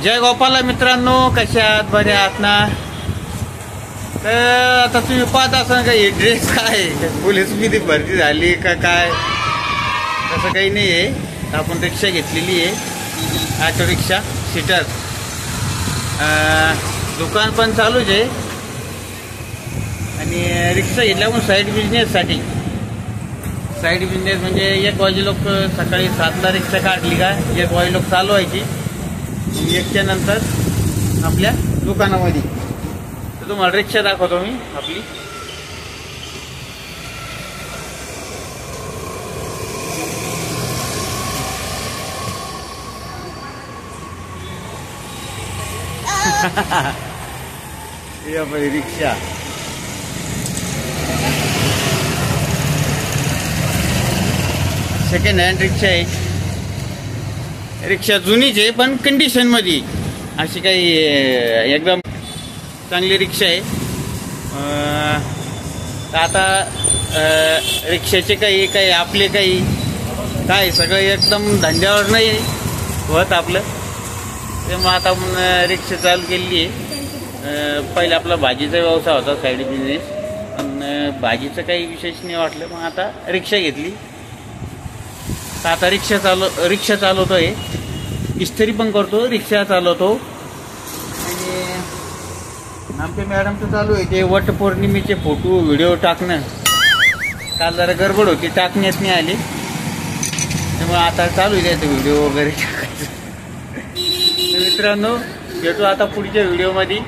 जय गोपाला मित्रांनो, कशा आहात? बरे आहात ना? तर आता तुम्ही पाहत असाल का हे ड्रेस काय पोलीस मध्ये भरती झाली का काय? तसं काही नाही आहे. आपण रिक्षा घेतलेली आहे, ऑटो रिक्षा सीटर. दुकान पण चालूच आहे आणि रिक्षा घेतल्या पण साईड बिझनेससाठी. साईड बिझनेस म्हणजे 1 वाजे लोक सकाळी 7ला रिक्षा काढली का 1 वाजे लोक चालू व्हायची, 1च्या नंतर आपल्या दुकानामध्ये. तर तुम्हाला रिक्षा दाखवतो मी आपली. रिक्षा सेकंड हँड रिक्षा आहे. रिक्षा जुनीच आहे पण कंडिशन मध्ये, अशी काही एकदम चांगली रिक्षा आहे. आता रिक्षाचे काही आपले काय सगळं एकदम धंद्यावर नाही होत आपलं. त्यामुळे आता आपण रिक्षा चालू केलेली आहे. पहिले आपला भाजीचा व्यवसाय होता, साईड बिझनेस, पण भाजीचं काही विशेष नाही वाटलं, मग आता रिक्षा घेतली. तर आता रिक्षा चालवतोय, इस्त्री पण करतो, रिक्षा चालवतो. आणि आमच्या मॅडमचं चालू आहे ते वटपौर्णिमेचे फोटो व्हिडिओ टाकणं. काल जरा गडबड होती, टाकण्यात नाही आली, त्यामुळे आता चालू आहे ते व्हिडिओ वगैरे टाकायचं. तर मित्रांनो, भेटू आता पुढच्या व्हिडिओमध्ये.